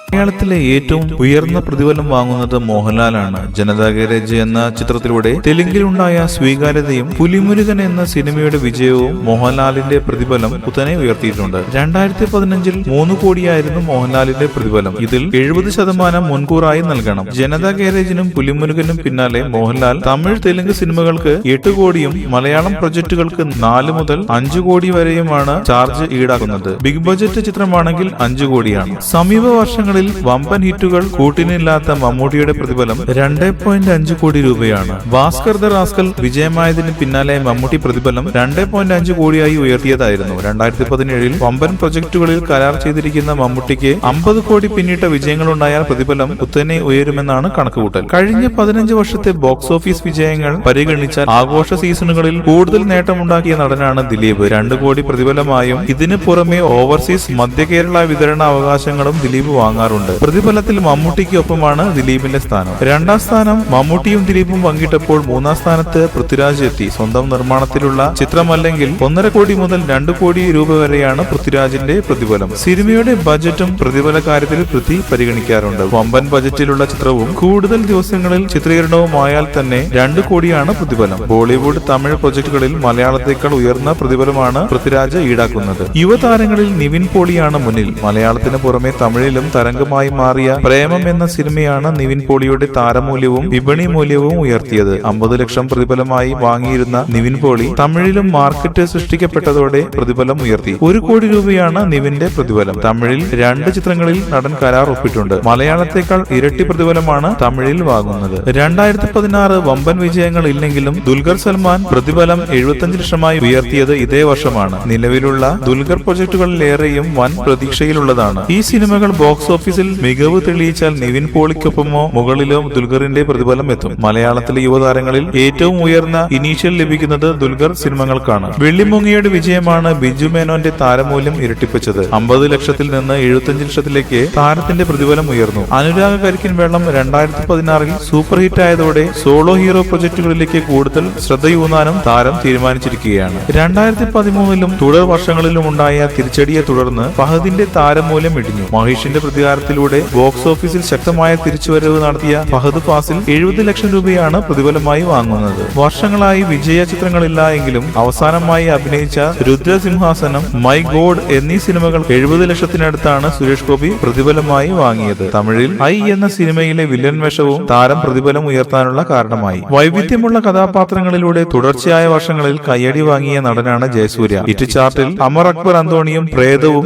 മലയാളത്തിലെ ഏറ്റവും ഉയർന്ന പ്രതിഫലം വാങ്ങുന്നത് മോഹൻലാലാണ്. ജനതാ ഗാരേജ് എന്ന ചിത്രത്തിലൂടെ തെലുങ്കിലുണ്ടായ സ്വീകാര്യതയും പുലിമുരുകൻ എന്ന സിനിമയുടെ വിജയവും മോഹൻലാലിന്റെ പ്രതിഫലം കുത്തനെ ഉയർത്തിയിട്ടുണ്ട്. 2015-ൽ 3 കോടിയായിരുന്നു മോഹൻലാലിന്റെ പ്രതിഫലം. ഇതിൽ 70% മുൻകൂറായി നൽകണം. ജനതാ ഗാരേജിനും പുലിമുരുകനും പിന്നാലെ മോഹൻലാൽ തമിഴ് തെലുങ്ക് സിനിമകൾക്ക് 8 കോടിയും മലയാളം പ്രൊജക്ടുകൾക്ക് 4 മുതൽ 5 കോടി വരെയുമാണ് ചാർജ് ഈടാക്കുന്നത്. ബിഗ് ബജറ്റ് ചിത്രമാണെങ്കിൽ 5 കോടിയാണ്. സമീപ വർഷങ്ങളിൽ വമ്പൻ ഹിറ്റുകൾ കൂട്ടിനില്ലാത്ത മമ്മൂട്ടിയുടെ പ്രതിഫലം 2.5 കോടി രൂപയാണ്. ഭാസ്കർ ദ റാസ്കൽ വിജയമായതിന് പിന്നാലെ മമ്മൂട്ടി പ്രതിഫലം 2.5 കോടിയായി ഉയർത്തിയതായിരുന്നു. 2017-ൽ വമ്പൻ പ്രൊജക്ടുകളിൽ കരാർ ചെയ്തിരിക്കുന്ന മമ്മൂട്ടിക്ക് 50 കോടി പിന്നിട്ട വിജയങ്ങളുണ്ടായാൽ പ്രതിഫലം കുത്തനെ ഉയരുമെന്നാണ് കണക്കുകൂട്ടൽ. കഴിഞ്ഞ 15 വർഷത്തെ ബോക്സ് ഓഫീസ് വിജയങ്ങൾ പരിഗണിച്ചാൽ ആഘോഷ സീസണുകളിൽ കൂടുതൽ നേട്ടമുണ്ടാക്കിയ നടനാണ് ദിലീപ്. 2 കോടി പ്രതിഫലമായും ഇതിന് പുറമെ ഓവർസീസ് മധ്യ കേരള വിതരണ അവകാശങ്ങളും ദിലീപ് വാങ്ങാറുണ്ട്. പ്രതിഫലത്തിൽ മമ്മൂട്ടിക്കൊപ്പമാണ് ദിലീപിന്റെ സ്ഥാനം. 2ാം സ്ഥാനം മമ്മൂട്ടിയും ദിലീപും പങ്കിട്ടപ്പോൾ 3ാം സ്ഥാനത്ത് പൃഥ്വിരാജ് എത്തി. സ്വന്തം നിർമ്മാണത്തിലുള്ള ചിത്രമല്ലെങ്കിൽ 1.5 കോടി മുതൽ 2 കോടി രൂപ വരെയാണ് പൃഥ്വിരാജിന്റെ പ്രതിഫലം. സിനിമയുടെ ബജറ്റും പ്രതിഫല കാര്യത്തിൽ പൃഥ്വി പരിഗണിക്കാറുണ്ട്. വമ്പൻ ബജറ്റിലുള്ള ചിത്രവും കൂടുതൽ ദിവസങ്ങളിൽ ചിത്രീകരണവുമായാൽ തന്നെ 2 കോടിയാണ് പ്രതിഫലം. ബോളിവുഡ് തമിഴ് പ്രൊജക്ടുകളിൽ മലയാളത്തേക്കാൾ ഉയർന്ന പ്രതിഫലമാണ് പൃഥ്വിരാജ് ഈടാക്കുന്നത്. യുവതാരങ്ങളിൽ നിവിൻ പോളിയാണ് മുന്നിൽ. മലയാളത്തിന് പുറമെ തമിഴിലും തരംഗമായി മാറിയ പ്രേമം എന്ന സിനിമയാണ് നിവിൻ പോളിയുടെ താരമൂല്യവും വിപണി മൂല്യവും ഉയർത്തിയത്. 50 ലക്ഷം പ്രതിഫലമായി വാങ്ങിയിരുന്ന നിവിൻ പോളി തമിഴിലും മാർക്കറ്റ് സൃഷ്ടിക്കപ്പെട്ടതോടെ പ്രതിഫലം ഉയർത്തി. 1 കോടി രൂപയാണ് നിവിന്റെ പ്രതിഫലം. തമിഴിൽ 2 ചിത്രങ്ങളിൽ നടൻ കരാർ ഒപ്പിട്ടുണ്ട്. മലയാളത്തെക്കാൾ ഇരട്ടി പ്രതിഫലമാണ് തമിഴിൽ വാങ്ങുന്നത്. 2016 വമ്പൻ വിജയങ്ങൾ ഇല്ലെങ്കിലും ദുൽഖർ സൽമാൻ പ്രതിഫലം 75 ലക്ഷമായി ഉയർത്തിയത് ഇതേ വർഷമാണ്. നിലവിലുള്ള ദുൽഖർ പ്രൊജക്ടുകളിലേറെയും വൻ പ്രതീക്ഷയിലുള്ളതാണ്. ഈ സിനിമകൾ ബോക്സ് ഓഫീസിൽ മികവ് തെളിയിച്ചാൽ നിവിൻ പോളിക്കൊപ്പമോ മുകളിലോ ദുൽഖറിന്റെ പ്രതിഫലം എത്തും. മലയാളത്തിലെ യുവതാരങ്ങളിൽ ഏറ്റവും ഉയർന്ന ഇനീഷ്യൽ ലഭിക്കുന്നത് ദുൽഖർ സിനിമകൾക്കാണ്. വെള്ളിമുങ്ങിയുടെ വിജയമാണ് ബിജു മേനോന്റെ താരമൂല്യം ഇരട്ടിപ്പിച്ചത്. 50 ലക്ഷത്തിൽ നിന്ന് 75 ലക്ഷത്തിലേക്ക് താരത്തിന്റെ പ്രതിഫലം ഉയർന്നു. അനുരാഗ കരിക്കിൻ വെള്ളം 2016-ൽ സൂപ്പർ ഹിറ്റ് ആയതോടെ സോളോ ഹീറോ പ്രൊജക്ടുകളിലേക്ക് കൂടുതൽ ശ്രദ്ധയൂന്നാനും താരം തീരുമാനിച്ചിരിക്കുകയാണ്. 2013-ലും തുടർ വർഷങ്ങളിലും ഉണ്ടായ തിരിച്ചടിയെ തുടർന്ന് ഫഹദിന്റെ താരമൂല്യം ഇടിഞ്ഞു. മഹേഷിന്റെ പ്രതികാരത്തിലൂടെ ബോക്സ് ഓഫീസിൽ ശക്തമായ തിരിച്ചുവരവ് നടത്തിയ ഫഹദ് ഫാസിൽ 70 ലക്ഷം രൂപയാണ് പ്രതിഫലമായി വാങ്ങുന്നത്. വർഷങ്ങളായി വിജയ ചിത്രങ്ങളില്ല എങ്കിലും അവസാനമായി അഭിനയിച്ച രുദ്രസിംഹാസനം, മൈ ഗോഡ് എന്നീ സിനിമകൾ 70 ലക്ഷത്തിനടുത്താണ് സുരേഷ് ഗോപി പ്രതിഫലമായി വാങ്ങിയത്. തമിഴിൽ ഐ എന്ന സിനിമയിലെ വില്ലൻ വേഷവും താരം പ്രതിഫലം ഉയർത്താനുള്ള കാരണമായി. വൈവിധ്യമുള്ള കഥാപാത്രങ്ങളിലൂടെ തുടർച്ചയായ വർഷങ്ങളിൽ കയ്യടി വാങ്ങിയ നടനാണ് ജയസൂര്യ. ഹിറ്റ് ചാർട്ടിൽ അമർ അക്ബർ അന്തോണിയും പ്രേതവും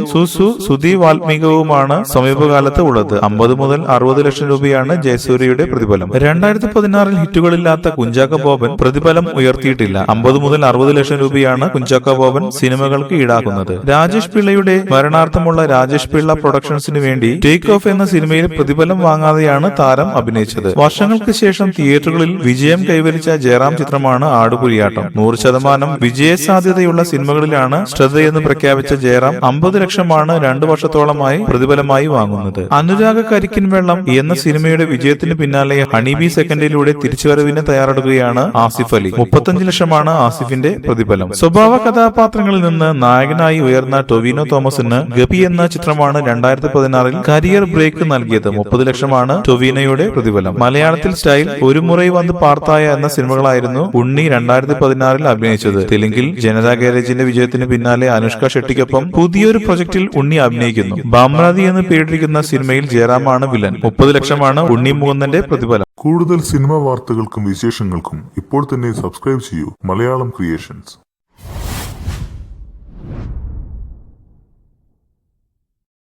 സുധി വാൽമീകവുമാണ് സമീപകാലത്ത് ഉള്ളത്. 50 മുതൽ 60 ലക്ഷം രൂപയാണ് ജയസൂര്യയുടെ പ്രതിഫലം. 2016-ൽ ഹിറ്റുകളില്ലാത്ത കുഞ്ചാക്കോ ബോബൻ പ്രതിഫലം ഉയർത്തിയിട്ടില്ല. 50 മുതൽ 60 ലക്ഷം രൂപയാണ് കുഞ്ചാക്കോ ബോബൻ സിനിമകൾക്ക് ഈടാക്കുന്നത്. രാജേഷ് പിള്ളയുടെ മരണാർത്ഥമുള്ള രാജേഷ് പിള്ള പ്രൊഡക്ഷൻസിന് വേണ്ടി ടേക്ക് ഓഫ് എന്ന സിനിമയിൽ പ്രതിഫലം വാങ്ങാതെയാണ് താരം അഭിനയിച്ചത്. വർഷങ്ങൾക്ക് ശേഷം തിയേറ്ററുകളിൽ വിജയം കൈവരിച്ച ജയറാം ചിത്രമാണ് ആടുപുലിയാട്ടം. 100% വിജയസാധ്യതയുള്ള സിനിമകളിലാണ് ശ്രദ്ധയെന്ന് പ്രഖ്യാപിച്ച ജയറാം 50 ലക്ഷമാണ് 2 വർഷത്തോളമായി പ്രതിഫലമായി വാങ്ങുന്നത്. അനുരാഗ കരിക്കിൻ വെള്ളം എന്ന സിനിമയുടെ വിജയത്തിന് പിന്നാലെ ഹണിബി സെക്കൻഡിലൂടെ തിരിച്ചുവരവിന് തയ്യാറെടുക്കുകയാണ് ആസിഫ് അലി. 35 ലക്ഷമാണ് ആസിഫിന്റെ പ്രതിഫലം. സ്വഭാവ കഥാപാത്രങ്ങളിൽ നിന്ന് നായകനായി ഉയർന്ന ടൊവിനോ തോമസിന് ഗപി എന്ന ചിത്രമാണ് 2016-ൽ കരിയർ ബ്രേക്ക് നൽകിയത്. 30 ലക്ഷമാണ് ടൊവിനോയുടെ പ്രതിഫലം. മലയാളത്തിൽ സ്റ്റൈൽ, ഒരു മുറൈ വന്ന് പാർത്തായ എന്ന സിനിമകളായിരുന്നു ഉണ്ണി 2016-ൽ അഭിനയിച്ചത്. തെലുങ്കിൽ ജനതാ ഗാരേജിന്റെ വിജയത്തിന് പിന്നാലെ അനുഷ്ക ഷെട്ടിക്കൊപ്പം പുതിയൊരു പ്രൊജക്ടിൽ ഉണ്ണി അഭിനയിക്കുന്നു. ബാമ്രാതി എന്ന് പേരിട്ടിരിക്കുന്ന സിനിമയിൽ ജയറാമാണ് വില്ലൻ. 30 ലക്ഷമാണ് ഉണ്ണി മുകുന്ദന്റെ പ്രതിഫലം. കൂടുതൽ സിനിമാ വാർത്തകൾക്കും വിശേഷങ്ങൾക്കും ഇപ്പോൾ തന്നെ സബ്സ്ക്രൈബ് ചെയ്യൂ മലയാളം ക്രിയേഷൻസ്.